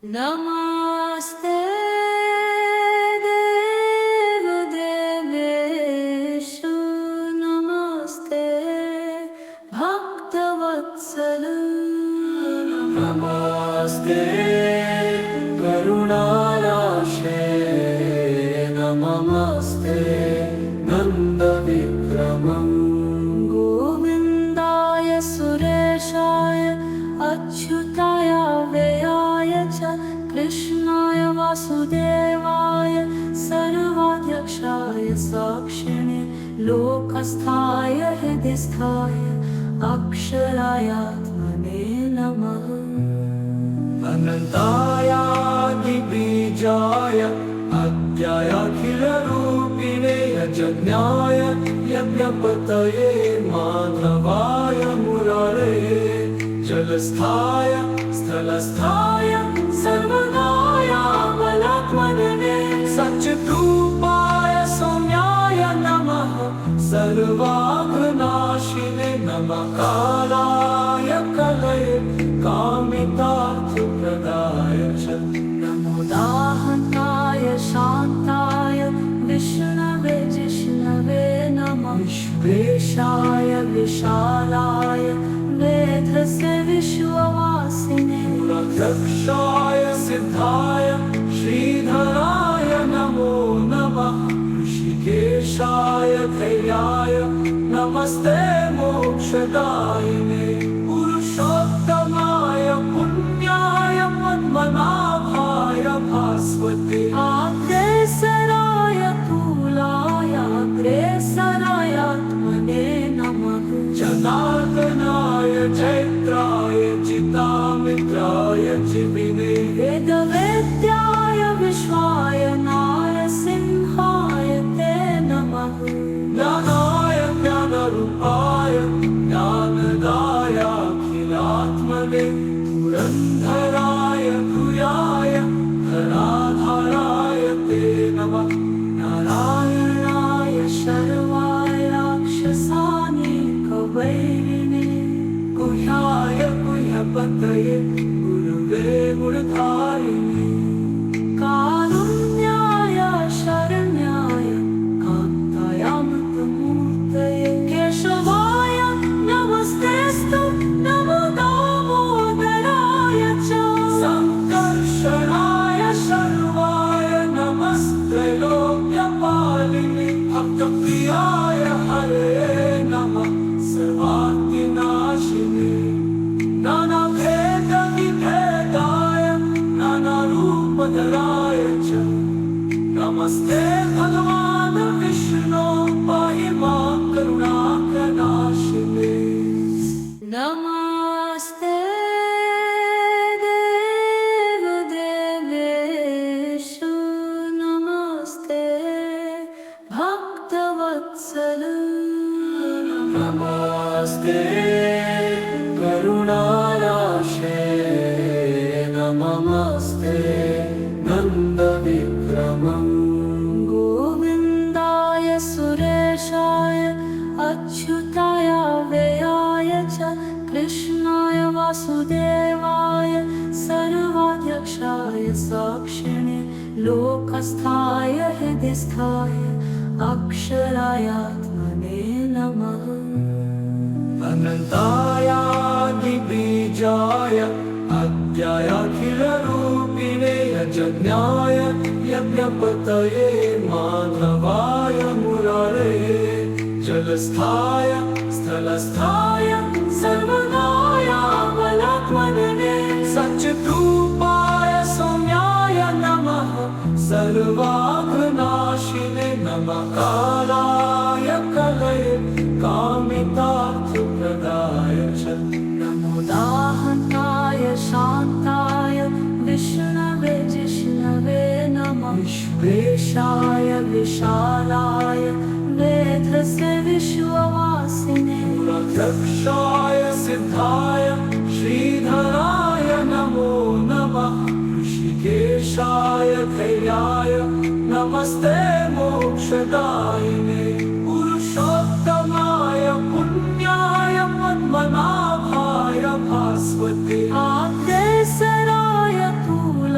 नमस्ते देवदेवेशु नमस्ते भक्तवत्सल नमस्ते करुणाराशे नमस्ते नन्दविक्रमम् गोविन्दाय सुरेशाय अच्युताय व्ययाय च कृष्णाय वासुदेवाय सर्वाध्यक्षाय साक्षिणे लोकस्थाय हृदिस्थाय अक्षरायात्मने नमः। अनन्तायादिबीजाय अद्यायाखिलरूपिणे यजज्ञाय यज्ञपतये माधवाय मुरारये जलस्थाय स्थलस्थाय सर्वदाय बलात्मने सच्चिद्रूपाय सौम्याय नमः सर्वाघ्ननाशिने नमः कालाय कलये कामितार्थप्रदाय च नमो दाहन्ताय शान्ताय विष्णवे जिष्णवे नमः। विश्वेशाय विशालाय वेधसे विश्ववासिने रक्षाय सिद्धाय श्रीधराय नमो नमः ऋषिकेशाय धैर्याय नमस्ते मोक्षदायिने पुरुषोत्तमाय पुण्याय पद्मनाभाय भास्वते अग्रेसराय तूलाय अग्रेसरायात्मने नमः। जनार्दनाय चैत्राय चितामित्राय चिविने वेदवेद्याय विश्वाय नारसिंहाय ते नमः। ज्ञानाय ज्ञानरूपाय ज्ञानदायाखिलात्मने पुरन्धराय भूयाय धराधाराय ते नमः। नारायणाय शर्वाय राक्षसानीकवैरिणे गुह्याय गुह्यपतये गुरुवे गुरुधारिणे कारुण्याय शरण्याय कान्ताय अमृतमूर्तये केशवाय नमस्तेस्तु नमो दामोदराय च संकर्षणाय शर्वाय नमस्त्रैलोक्यपालिने भक्तप्रियाय हरे नमः सर्वान्तिनाशिने नानाभेदविभेदाय नानारूपधराय च नमस्ते भगवान् विष्णो पाहि मां करुणाकरनाशिने नमस्ते देवदेवेशु नमस्ते भक्तवत्सल नमस्ते करुणाराशे नमस्ते नन्दविक्रमम् गोविन्दाय सुरेशाय अच्युताय व्ययाय च कृष्णाय वासुदेवाय सर्वाध्यक्षाय साक्षिणे लोकस्थाय हृदिस्थाय अक्षरायात्मने नमः। अनन्तायादिबीजाय अद्यायाखिलरूपिणे यजज्ञाय यज्ञपतये माधवाय मुरारये जलस्थाय स्थलस्थाय सर्वदाय बलात्मने सच्चिद्रूपाय सौम्याय नमः सर्वाघ्ननाशिने नमः कालाय कलये कामितार्थप्रदाय च नमो दाहन्ताय शान्ताय विष्णवे जिष्णवे नमः। विश्वेशाय विशालाय वेधसे विश्ववासिने रक्षाय सिद्धाय श्रीधराय नमो नमः ऋषिकेशाय धैर्याय नमस्ते मोक्षदायिने पुरुषोत्तमाय पुण्याय पद्मनाभाय भास्वते अग्रेसराय तूलाय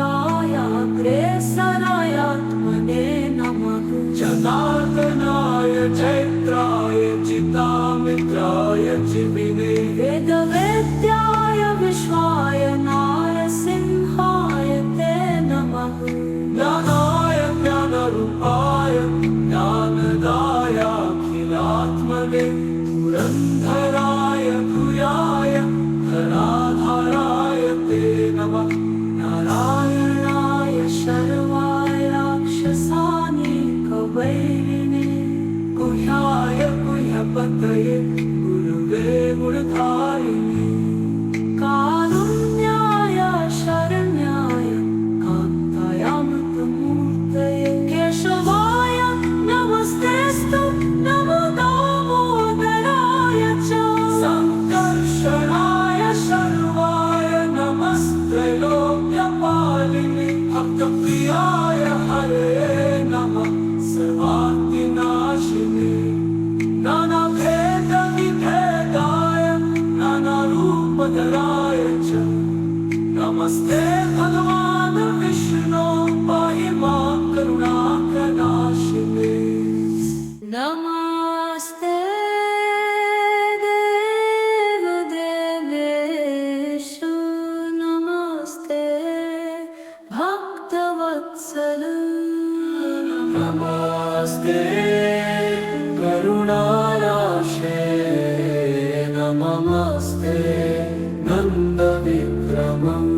मालिने भक्तप्रियाय हरे नमः सर्वार्थिनाशिने नानाभेदविभेदाय नानारूपधराय च नमस्ते भगवान् विष्णो पाहि मां करुणाकरनाशिने नमस्ते देवदेवेशु नमस्ते भक्तवत्सल नमस्ते करुणाराशे नमस्ते नन्दविक्रमम्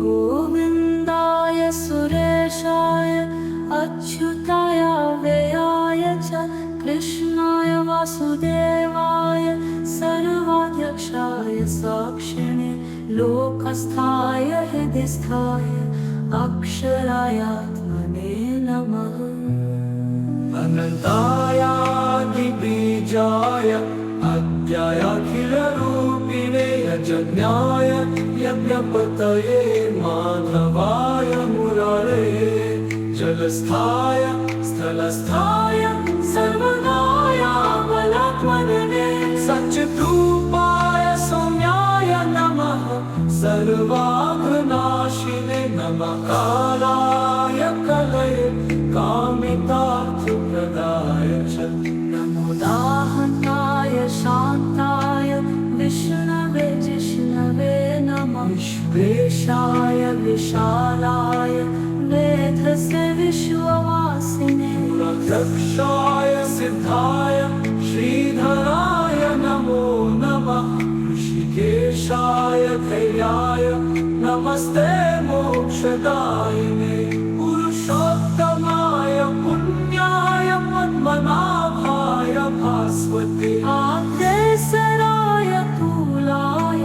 गोविन्दाय सुरेशाय अच्युताय व्ययाय च कृष्णाय वासुदेवाय सर्वाध्यक्षाय साक्षिणे लोकस्थाय हृदिस्थाय अक्षरायात्मने नमः अनन्तायादिबीजाय अद्यायाखिलरूपिणे यजज्ञाय यज्ञपतये माधवाय मुरारे जलस्थाय स्थलस्थाय सर्वदाय बलात्मने सच्चिद्रूपाय सौम्याय नमः सर्वाघ्ननाशिने नमः कालाय कलये कामितार्थप्रदाय च नमो दाहन्ताय शान्ताय विष्णवे जिष्णवे नमः विश्वेशाय विशालाय वेधसे विश्ववासिने रक्षाय सिद्धाय श्रीधराय नमो नमः ऋषिकेशाय धैर्याय नमस्ते मोक्षदायिने पुरुषोत्तमाय पुण्याय पद्मनाभाय भास्वते अग्रेसराय तूलाय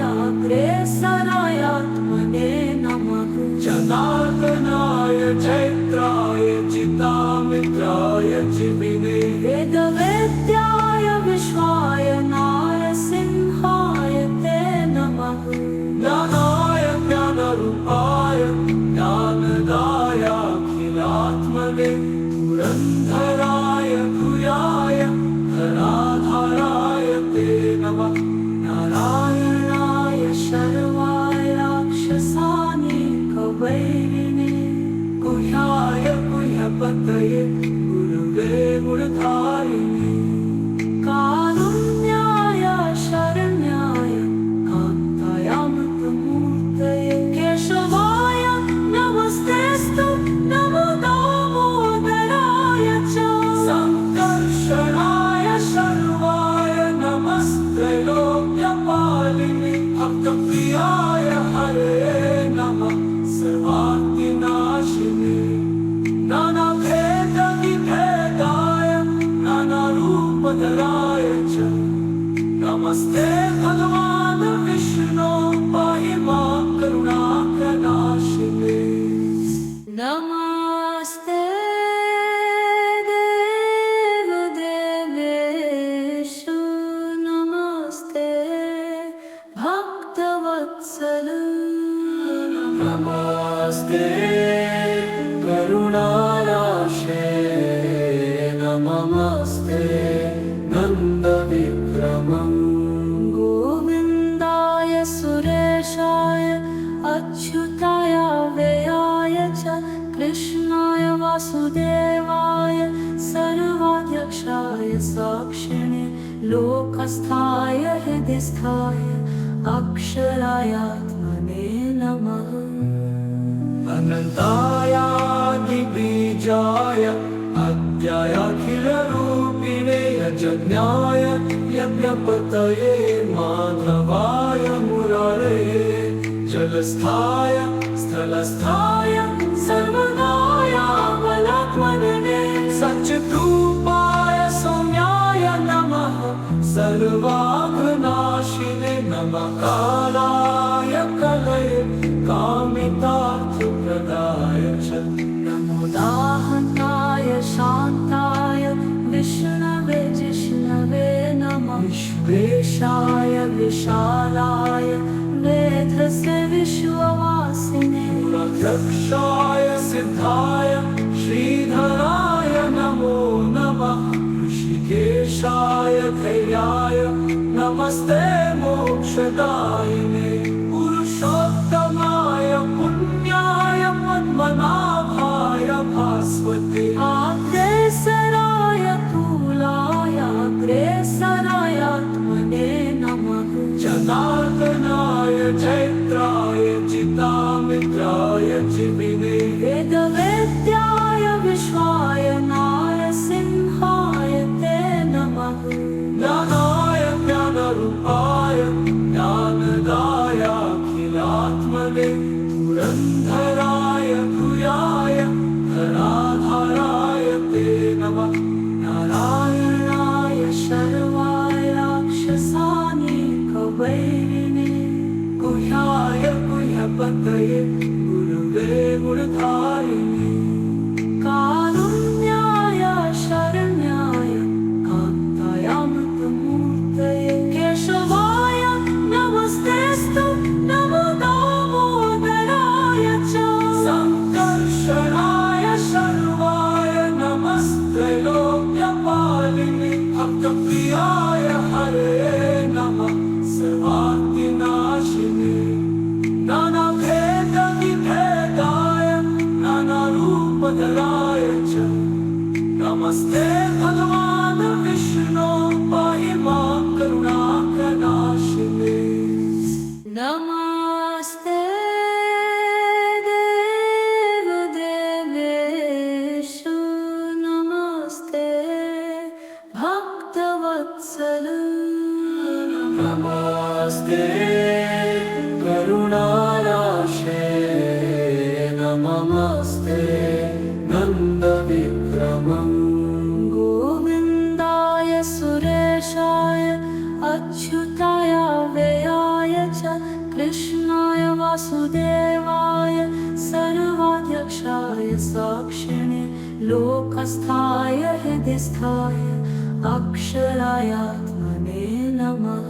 अग्रेसरायात्मने नमः जनार्दनाय चैत्राय चितामित्राय जिमिने वेदवेद्याय विश्वाय नारसिंहाय ते नमः ज्ञानाय ज्ञानरूपाय ज्ञानदायाखिलात्मने पुरन्धराय भूयाय धराधाराय ते नमः नारायणाय शर्वाय राक्षसानीकवैरिणे गुह्याय गुह्यपतये गुरुवे गुणधारिणे कारुण्याय शरण्याय कान्ताय मृतमूर्तये केशवाय नमस्तेस्तु नमो दामोदराय च संकर्षणाय शर्वाय नमस्त्रैलोक्यपालिने भक्तप्रियाय हरे नमः सर्वार्थिनाशिने नानाभेदविभेदाय नानारूपधराय च नमस्ते भगवान् विष्णो पाहि मां करुणाकरनाशिने नमस्ते देवदेवेशु नमस्ते भक्तवत्सल नमस्ते करुणाराशे नमस्ते नन्दविक्रमम् गोविन्दाय सुरेशाय अच्युताय व्ययाय च कृष्णाय वासुदेवाय सर्वाध्यक्षाय साक्षिणे लोकस्थाय हृदिस्थाय अक्षरायात्मने नमः अनन्तायादिबीजाय अद्यायाखिलरूपिणे यजज्ञाय यज्ञपतये माधवाय मुरारे जलस्थाय स्थलस्थाय सर्वदाय बलात्मने सच्चिद्रूपाय सौम्याय नमः सर्वाघ्ननाशिने नमः कालाय कलये कामितार्थप्रदाय च नमो दाहन्ताय शान्ताय विष्णवे जिष्णवे नमः विश्वेशाय विशालाय वेधसे विश्ववासिने मूलक्षाय सिद्धाय श्रीधराय नमो नमः ऋषिकेशाय धैर्याय नमस्ते मोक्षदायिने पुरुषोत्तमाय पुण्याय पद्मनाभाय भास्वते अग्रेसराय तूलाय अग्रेसरायात्मने नमः जनार्दनाय चैत्राय चितामित्राय चिविने वेदवेद्याय विश्वाय नारसिंहाय ते नमः ज्ञानाय ज्ञानरूपाय ज्ञानदाय अखिलात्मने पुरंधराय भूयाय धराधाराय ते नमः नारायणाय शर्वाय राक्षसानीकवैरिणे गुह्याय गुह्यपतये गुरुवे गुणधारिणे कारुण्याय शरण्याय कान्तायामृतमूर्तये केशवाय नमस्तेस्तु नमो दामोदराय च संकर्षणाय शर्वाय नमस्त्रैलोक्यपालिने भक्तप्रियाय हरे नमः सर्वान्तिनाशिने नानाभेदविभेदाय नानारूपधराय च नमस्ते भगवान् विष्णो पाहि मां करुणाकरनाशिने नमस्ते देवदेवेषु नमस्ते भक्तवत्सल नमस्ते करुणाराशे नमस्ते नन्दविक्रमम् गोविन्दाय सुरेशाय अच्युताय व्ययाय च कृष्णाय वासुदेवाय सर्वाध्यक्षाय साक्षिणे लोकस्थाय हृदिस्थाय अक्षरायात्मने नमः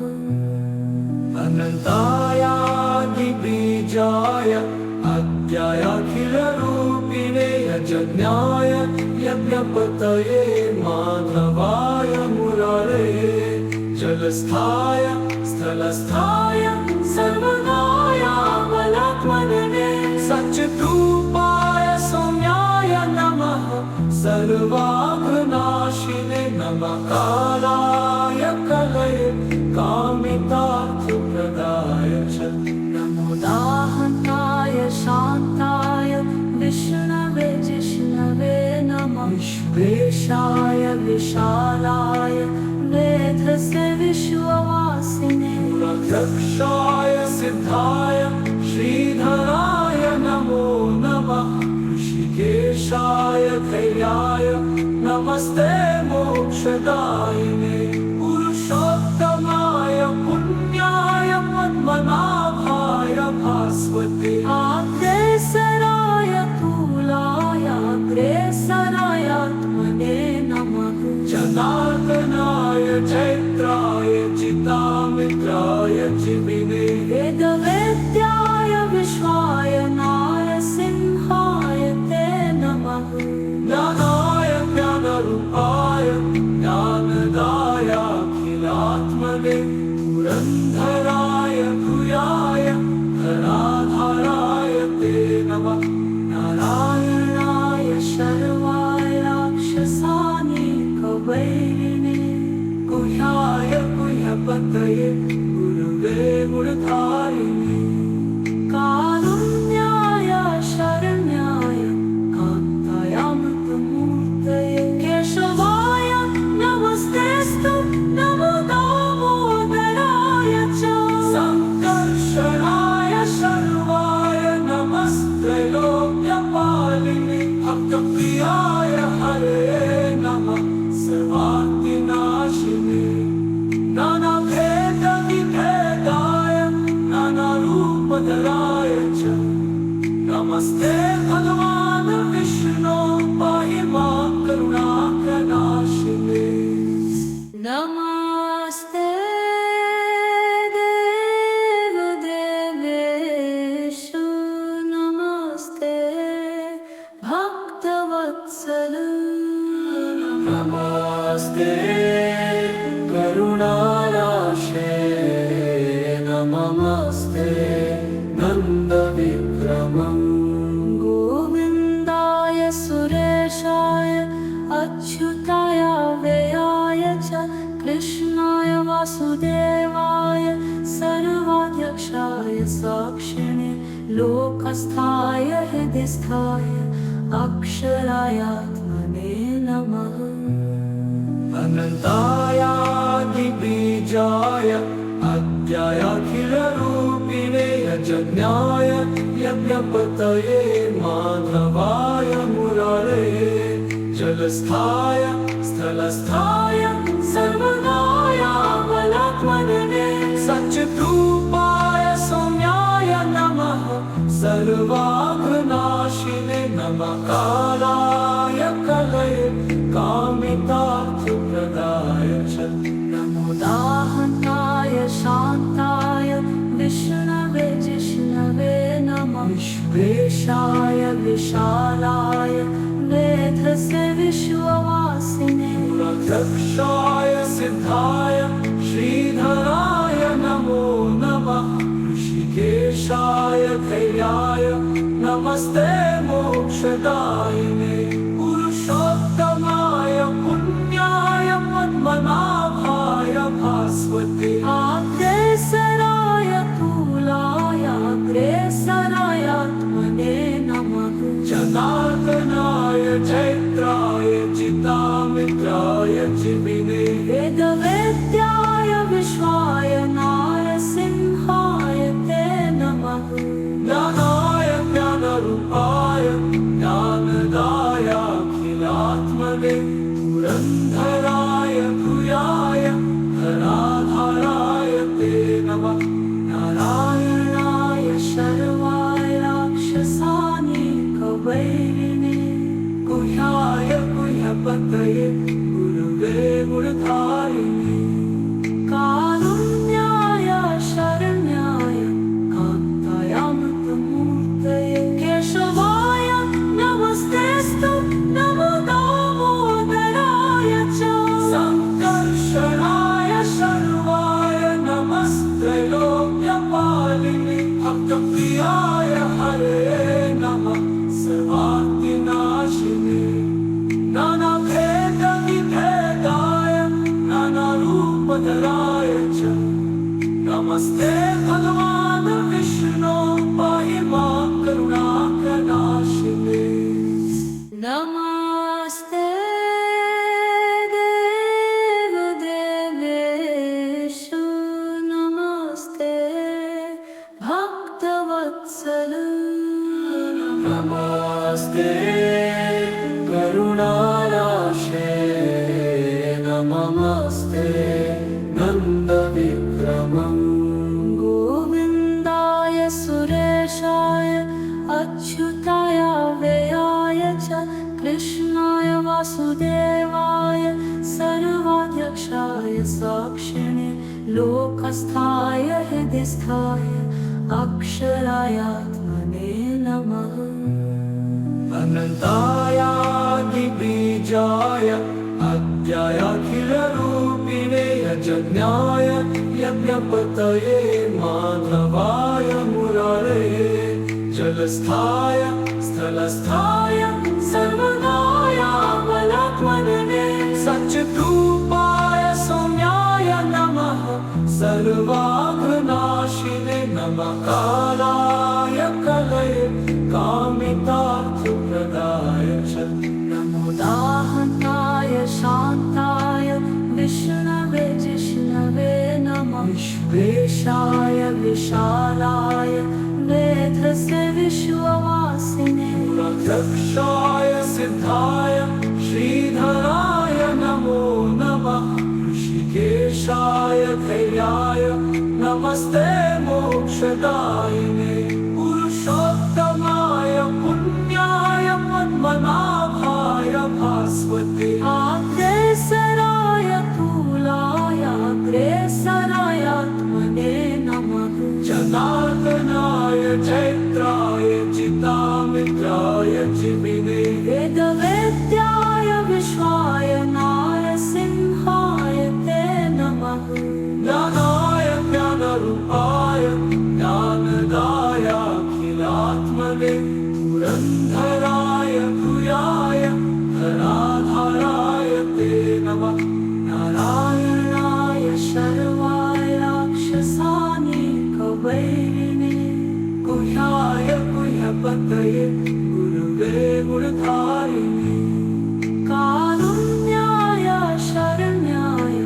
अनन्तायादिबीजाय अद्यायाखिलरूपिणे यजज्ञाय यज्ञपतये माधवाय मुरारये जलस्थाय स्थलस्थाय सर्वदाय बलात्मने सच्चिद्रूपाय सौम्याय नमः सर्वाघ्नाशिने नमः कालाय कलये कामितार्थप्रदाय च नमो दाहनाय शान्ताय विष्णवे जिष्णवे नमः विश्वेशाय विशालाय वेधसे विश्ववासिने मूलक्षाय सिद्धाय श्रीधराय नमो नमः ऋषिकेशाय धैर्याय नमस्ते मोक्षदायिने पुरुषोत्तमाय पुण्याय पद्मनाभाय भास्वते अग्रेसराय तूलाय अग्रेसरायात्मने नमः जनार्दनाय चैत्राय चितामित्राय चिविने वेदवेद्याय विश्वाय नारसिंहाय ते नमः ज्ञानाय ज्ञानरूपाय ज्ञानदाय अखिलात्मने पुरंधराय भूयाय धराधाराय ते नमः नारायणाय शर्वाय राक्षसानीकवैरिणे गुह्याय गुह्यपतये गुरुवे गुणधारिणे कारुण्याय शरण्याय कान्तायामृतमूर्तये केशवाय नमस्तेस्तु नमो दामोदराय च संकर्षणाय शर्वाय नमस्त्रैलोक्यपालिने भक्तप्रियाय हरे नमः सर्वान्तिनाशिने नानाभेदविभेदाय नानारूपधराय च नमस्ते भगवान् विष्णो पाहि मां करुणाकरनाशिने नमस्ते देवदेवेषु नमस्ते नमस्ते करुणाराशे नमस्ते नन्दविक्रमम् गोविन्दाय सुरेशाय अच्युताय व्ययाय च कृष्णाय वासुदेवाय सर्वाध्यक्षाय साक्षिणे लोकस्थाय हृदिस्थाय अक्षरायात्मने नमः अनन्तायादिबीजाय अद्यायाखिलरूपिणे यजज्ञाय यज्ञपतये माधवाय मुरारये जलस्थाय स्थलस्थाय सर्वदायामलात्मने सच्चिद्रूपाय सौम्याय नमः सर्वाघ्ननाशिने नमः कालाय कलये कामितार्थप्रदाय च नमो दाहन्ताय शान्ताय विष्णवे जिष्णवे नमः विश्वेशाय विशालाय वेधसे विश्ववासिने रक्षाय सिद्धाय श्रीधराय नमो नमः ऋषिकेशाय धैर्याय नमस्ते मोक्षदायिने पुरुषोत्तमाय पुण्याय पद्मनाभाय भास्वते अग्रेसराय तूलाय अग्रेसरायात्मने नमः जनार्दनाय चैत्राय चितामित्राय चिमिने वेदवेद्याय विश्वाय नारसिंहाय ते नमः ज्ञानाय ज्ञानरूपाय ज्ञानदायाखिलात्मने पुरन्धराय भूयाय धराधाराय ते नमः नारायणाय शर्वाय राक्षसानीकवैरिणे गुह्याय गुह्यपतये गुरुवे गुरुधारिणे कारुण्याय शरण्याय कान्तायामृतमूर्तये केशवाय नमस्तेस्तु नमो दामोदराय च संकर्षणाय शर्वाय नमस्त्रैलोक्यपालिने भक्तप्रियाय हरे नमः सर्वार्तिनाशिने नानाभेदविभेदाय नानारूपधराय च नमस्ते भगवान् विष्णो पाहि मां करुणाकरनाशिने नमस्ते देवदेवेषु नमस्ते भक्तवत्सल नमस्ते करुणाराशे नमस्ते नन्दविक्रमम् गोविन्दाय सुरेशाय अच्युताय व्ययाय च कृष्णाय वासुदेवाय सर्वाध्यक्षाय साक्षिणे लोकस्थाय हृदिस्थाय अक्षरायात्मने नमः अनन्तायादिबीजाय अद्यायाखिलरूपिणे यजज्ञाय यज्ञपतये माधवाय मुरारये जलस्थाय स्थलस्थाय सर्वदायामलात्मने सच्चिद्रूपाय सौम्याय नमः सर्वाघ्ननाशिने नमः कालाय कलये कामितार्थप्रदाय च नमो दाहन्ताय शान्ताय विष्णवे जिष्णवे नमः विश्वेशाय विशालाय वेधसे विश्ववासिने रक्षाय सिद्धाय श्रीधराय नमो नमः ऋषिकेशाय धैर्याय नमस्ते मोक्षदायिने पुरुषोत्तमाय पुण्याय पद्मनाभाय भास्वते अग्रेसराय तूलाय अग्रेसरायात्मने नमः जनार्दनाय चैत्राय चितामित्राय चिमिने वेदवेद्याय विश्वाय पुरंधराय भूयाय धराधाराय ते नमः नारायणाय शर्वाय राक्षसानीकवैरिणे गुह्याय गुह्यपतये गुरुवे गुणधारिणे कारुण्याय शरण्याय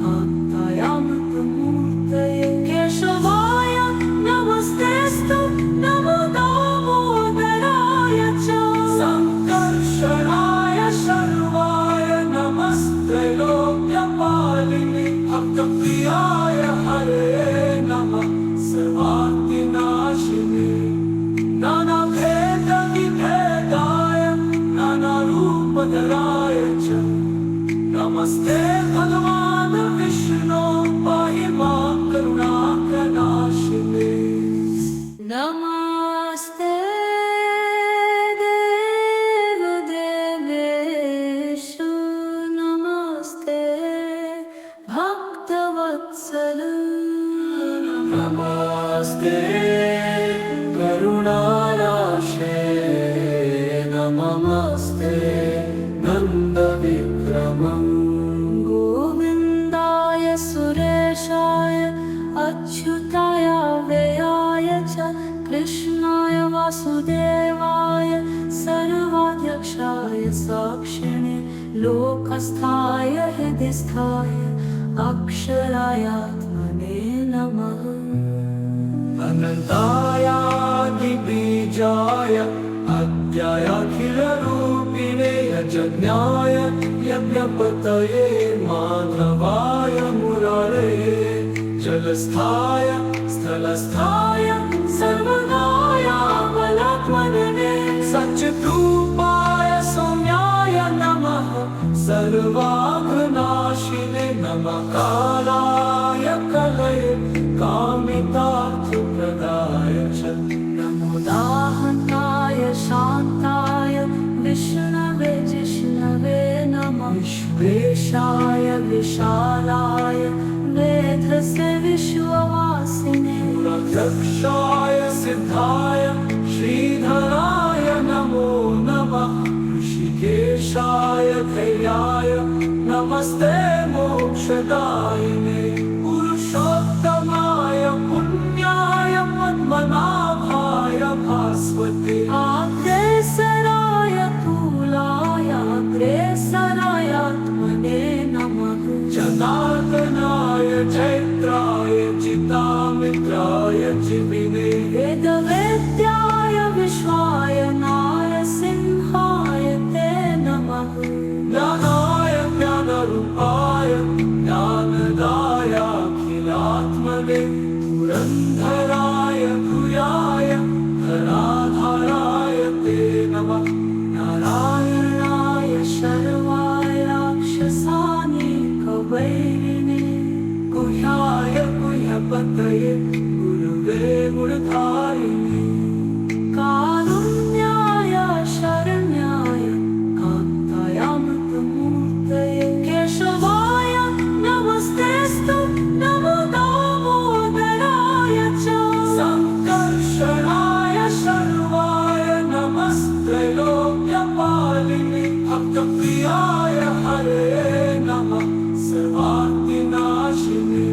कान्ताय अमृतमूर्तये केशवाय नमस्तेस्तु नमो दामोदराय च संकर्षणाय शर्वाय नमस्त्रैलोक्यपालिने भक्तप्रियाय हरे नमः सर्वान्तिनाशिने नानाभेदविभेदाय नानारूपधराय च नमस्ते भगवान् विष्णो पाहि मां करुणाकरनाशिने नमस्ते देवदेवेषु नमस्ते भक्तवत्सल नमस्ते करुणाराशे नमस्ते नन्दविक्रमम् गोविन्दाय सुरेशाय अच्युताय व्ययाय च कृष्णाय वासुदेवाय सर्वाध्यक्षाय साक्षिणे लोकस्थाय हृदिस्थाय अक्षरायात्मने नमः अनन्तायादिबीजाय अद्यायाखिलरूपिणे यजज्ञाय यज्ञपतये माधवाय मुरारये जलस्थाय स्थलस्थाय सर्वदायामलात्मने सच्चिद्रूपाय सौम्याय नमः सर्वाघ्नाशिने नमः कालाय कलये कामितार्थप्रदाय च नमो दाहन्ताय शान्ताय विष्णवे जिष्णवे नमः विश्वेशाय विशालाय वेधसे विश्ववासिने पुराध्यक्षाय सिद्धाय श्रीधराय नमो नमः ऋषिकेशाय धैर्याय नमस्ते मोक्षदायिने पुरुषोत्तमाय पुण्याय पद्मनाभाय भास्वते अग्रेसराय तूलाय अग्रेसरायात्मने नमः जनार्दनाय चैत्राय चितामित्राय चिविने वेदवेद्याय विश्वाय नारसिंहाय ते नमः ज्ञानाय ज्ञानरूपाय ज्ञानदायाखिलात्मने पुरंधराय भूयाय धराधाराय ते नमः नारायणाय शर्वाय राक्षसानीकवैरिणे गुह्याय गुह्यपतये गुरुवे गुणधारिणे कारुण्याय शरण्याय कान्ताय अमृतमूर्तये केशवाय नमस्तेस्तु नमो दामोदराय च संकर्षणाय शर्वाय नमस्त्रैलोक्यपालिने भक्तप्रियाय हरे नमः सर्वान्तिनाशिने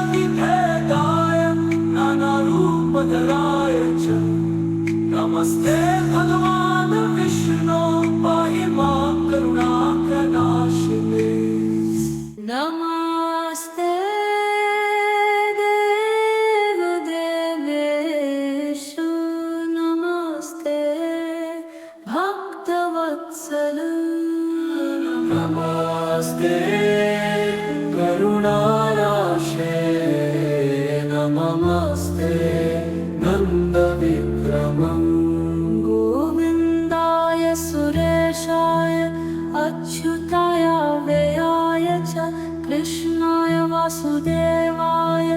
नानाभेदविभेदाय नानारूपधराय च नमस्ते भगवान् विष्णो पाहि मां करुणाकरनाशिने नमस्ते देवदेवेषु नमस्ते भक्तवत्सल नमस्ते करुणाराशे नमस्ते नन्दविक्रमम् गोविन्दाय सुरेशाय अच्युताय व्ययाय च कृष्णाय वासुदेवाय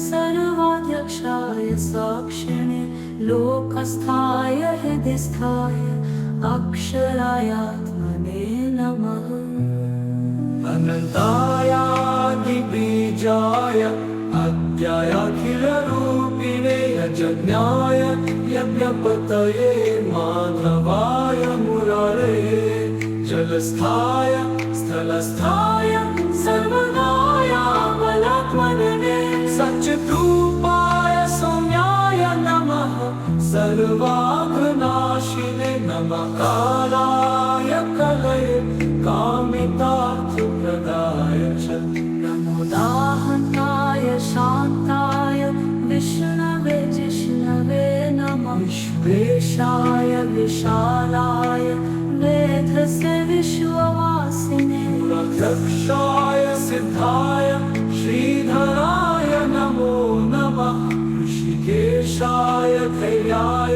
सर्वाध्यक्षाय साक्षिणे लोकस्थाय हृदिस्थाय अक्षरायात्मने नमः अनन्तायादिबीजाय अद्यायाखिलरूपिणे यजन्याय यज्ञपतये माधवाय मुरारे जलस्थाय स्थलस्थाय सर्वदाय बलात्मने सच्चिद्रूपाय सौम्याय नमः सर्वाघनाशिने नमः कालाय कलये कामितार्थप्रदाय च नमो दाहन्ताय शान्ताय विष्णवे जिष्णवे नमः विश्वेशाय विशालाय वेधसे विश्ववासिने रक्षाय सिद्धाय श्रीधराय नमो नमः ऋषिकेशाय धैर्याय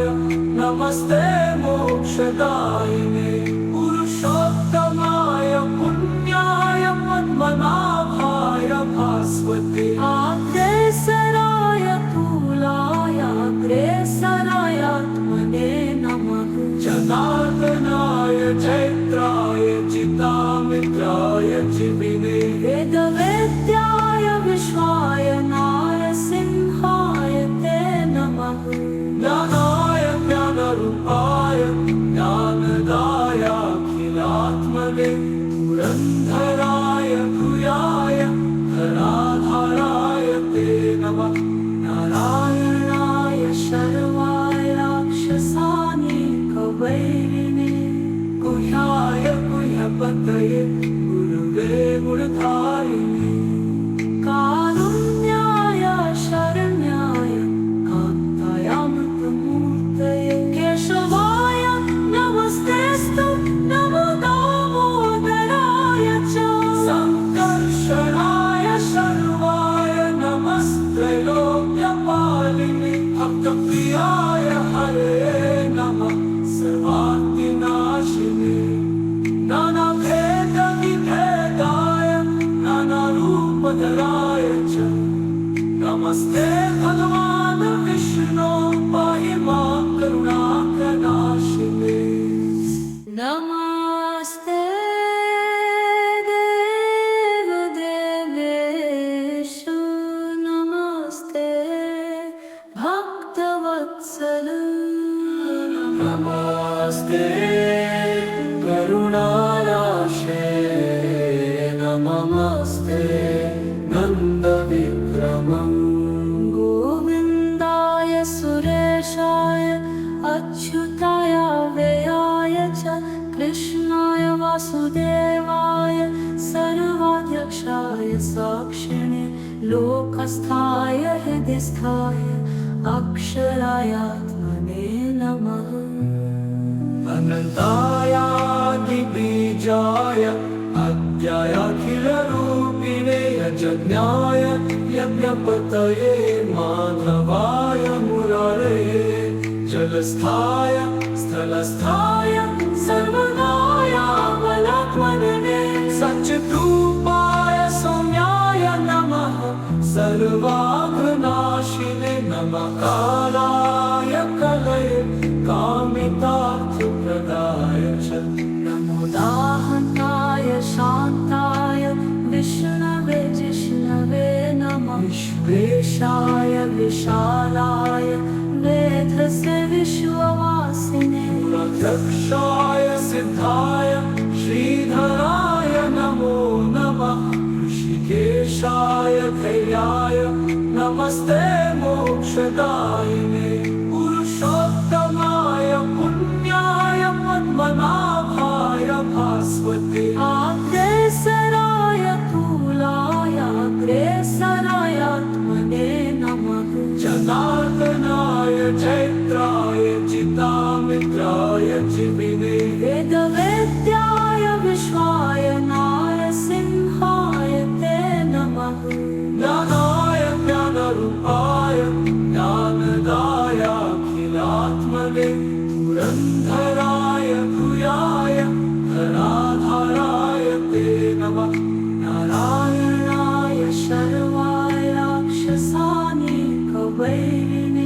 नमस्ते मोक्षदायिने पुरुषोत्तमाय पुण्याय पद्मनाभाय भास्वते अग्रेसराय तूलाय अग्रेसराय आत्मने नमः जनार्दनाय चैत्राय चितामित्राय चिविने वेदवेद्याय विश्वाय नारसिंहाय ते नमः ज्ञानाय ज्ञानरूपाय ज्ञानदायाखिलात्मने पुरन्धराय भूयाय धराधाराय ते नमः नारायणाय शर्वाय राक्षसानीकवैरिणे गुह्याय गुह्यपतये गुरुवे गुणधारिणे कारुण्याय शरण्याय कान्ताय अमृतमूर्तये केशवाय नमस्तेस्तु नमो दामोदराय च संकर्षणाय शर्वाय नमस्त्रैलोक्यपालिने भक्तप्रियाय हरे नमः सर्वार्थिनाशिने नानाभेदविभेदाय नानारूपधराय च नमस्ते भगवान् विष्णो पाहि मां करुणाकरनाशिने नमस्ते देवदेवेषु नमस्ते भक्तवत्सल नमस्ते करुणाराशे नमस्ते नन्दविक्रमम् गोविन्दाय सुरेशाय अच्युताय व्ययाय च कृष्णाय वासुदेवाय सर्वाध्यक्षाय साक्षिणे लोकस्थाय हृदिस्थाय अक्षरायात्मने नमः अनन्तायादिबीजाय अद्यायाखिलरूपिणे यजन्याय यज्ञपतये माधवाय मुरारे जलस्थाय स्थलस्थाय सर्वदाय बलात्मने सच्चिद्रूपाय सौम्याय नमः सर्वाघनाशिने नमः कालाय कलये कामितार्थप्रदाय च नमो दाहन्ताय शान्ताय विष्णवे जिष्णवे नमः विश्वेशाय विशालाय वेधसे विश्ववासिने रक्षाय सिद्धाय श्रीधराय नमो नमः ऋषिकेशाय धैर्याय नमस्ते मोक्षदायिने पुरुषोत्तमाय पुण्याय पद्मनाभाय भास्वते अग्रेसराय तूलाय अग्रेसराय आत्मने नमः जनार्दनाय चैत्राय चितामित्राय चिविने वेदवेद्याय विश्वाय नारसिंहाय ते नमः ज्ञानाय ज्ञानरूपाय ज्ञानदायाखिलात्मने पुरन्धराय भूयाय धराधाराय ते नमः नारायणाय शर्वाय राक्षसानीकवैरिणे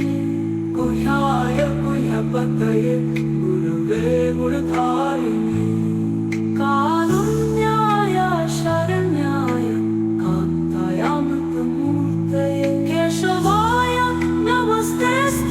गुह्याय गुह्यपतये गुरुवे गुणधारिणे कारुण्याय शरण्याय कान्ताय अमृतमूर्तये केशवाय नमस्तेस्तु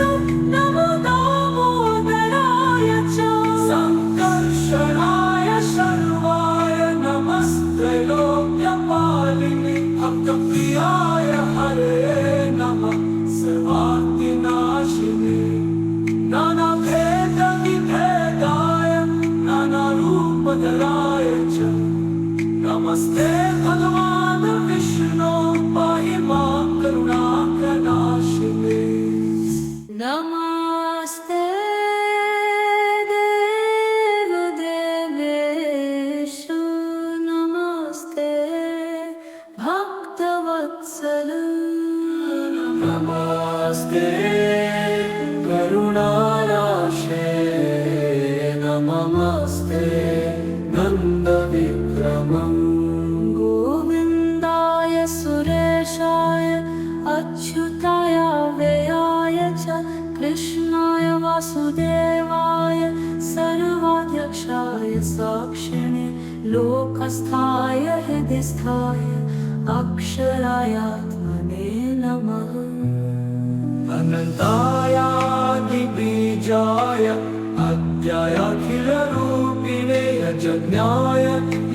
नमस्ते नन्दविक्रमम् गोविन्दाय सुरेशाय अच्युताय व्ययाय च कृष्णाय वासुदेवाय सर्वाध्यक्षाय साक्षिणे लोकस्थाय हृदिस्थाय अक्षरायात्मने नमः अनन्तायादिबीजाय अद्यायाखिलरूपिणे यजज्ञाय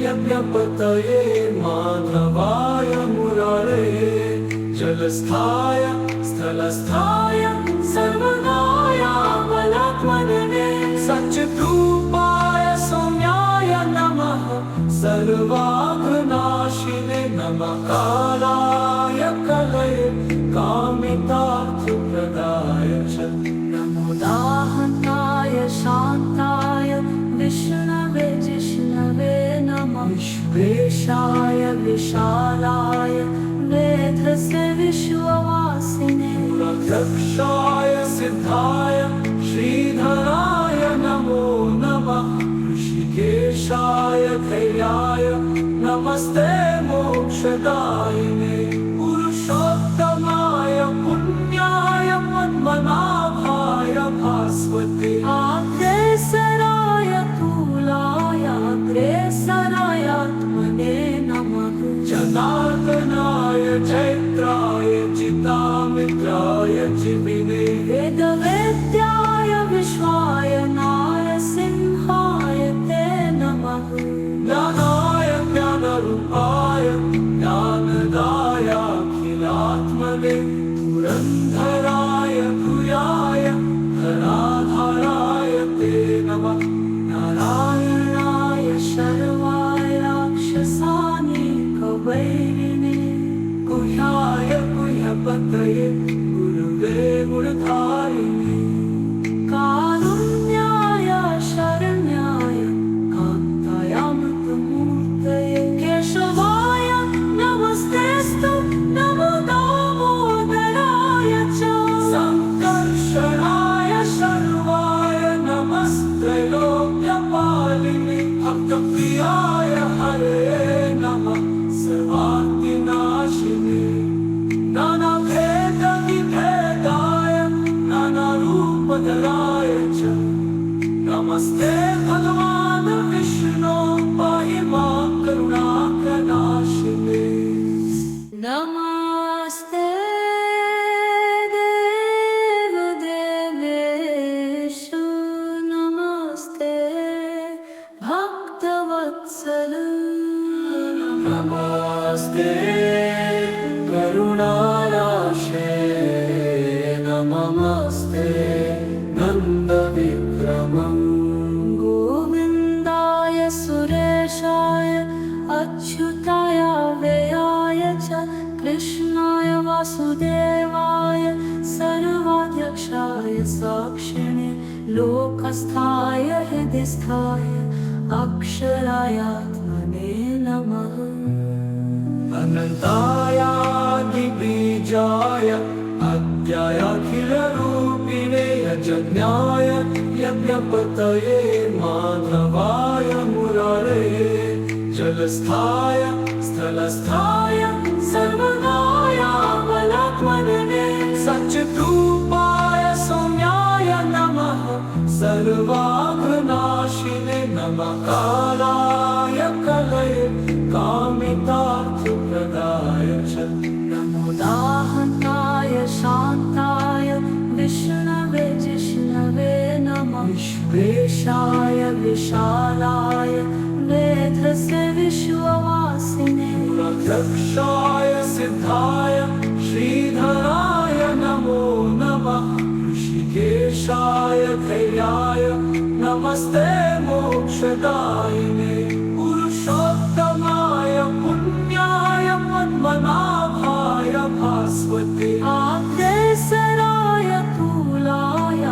यज्ञपतये माधवाय मुरारये जलस्थाय स्थलस्थाय सर्वदाय बलात्मने सच्चिद्रूपाय सौम्याय नमः सर्वाघ्ननाशिने नमः कालाय कलये कामितार्थप्रदाय च नमो दाहन्ताय शान्ताय विष्णवे जिष्णवे नमः विश्वेशाय विशालाय वेधसे विश्ववासिने रक्षाय सिद्धाय श्रीधराय नमो नमः ऋषिकेशाय धैर्याय नमस्ते मोक्षदायिने पुरुषोत्तमाय पुण्याय पद्मनाभाय भास्वते अग्रेसराय तूलाय अग्रेसरायात्मने नमः जनार्दनाय चैत्राय चितामित्राय जिमिने वेदवेद्याय विश्वाय नारसिंहाय ते नमः ज्ञानाय ज्ञानरूपाय ज्ञानदाय अखिलात्मने पुरन्धराय भूयाय धराधाराय ते नमः नारायणाय शर्वाय राक्षसानीकवैरिणे गुह्याय गुह्यपतये गुरुवे गुणधारिणे कारुण्याय शरण्याय कान्ताय अमृतमूर्तये केशवाय नमस्तेस्तु नमो दामोदराय च संकर्षणाय शर्वाय नमस्त्रैलोक्यपालिने भक्तप्रियाय हरे नमः सर्वान्तिनाशिने नानाभेदविभेदाय नानारूपधराय च नमस्ते भगवान् विष्णो पाहि मां करुणाकरनाशिने नमस्ते देवदेवेषु नमस्ते भक्तवत्सल नमस्ते करुणाराशे नमस्ते नन्दविक्रमम् गोविन्दाय सुरेशाय अच्युताय व्ययाय च कृष्णाय वासुदेवाय सर्वाध्यक्षाय साक्षिणे लोकस्थाय हृदिस्थाय अक्षरायात्मने नमः अनन्तायादिबीजाय अद्यायाखिलरूपिणे यजज्ञाय यज्ञपतये माधवाय मुरारये जलस्थाय स्थलस्थाय सर्वदाय बलात्मने सच्चिद्रूपाय सौम्याय नमः सर्वाघ्ननाशिने नमः कालाय कलये कामितार्थप्रदाय च नमो दाहन्ताय शान्ताय विष्णवे जिष्णवे नमः विश्वेशाय विशालाय वेधसे विश्ववासिने रक्षाय सिद्धाय श्रीधराय नमो नमः ऋषिकेशाय धैर्याय नमस्ते मोक्षदायिने पुरुषोत्तमाय पुण्याय पद्मनाभाय भास्वते अग्रेसराय तूलाय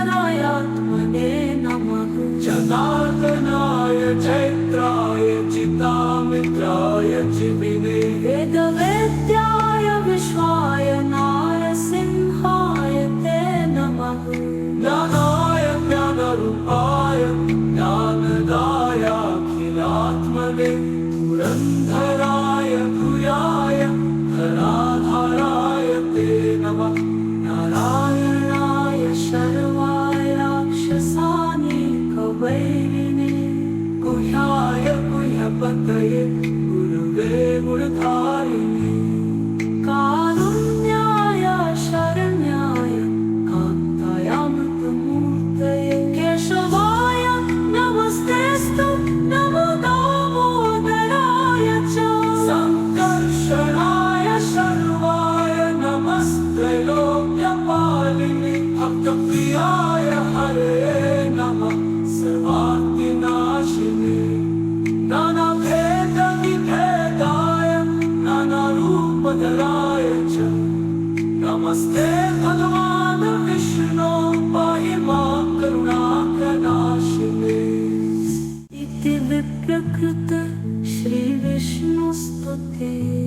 अग्रेसरायात्मने नमः जनार्दनाय चैत्राय चितामित्राय जिमिने वेदवेद्याय विश्वाय नारसिंहाय ते नमः ज्ञानाय ज्ञानरूपाय प्रकृत श्री विष्णुस्तुते।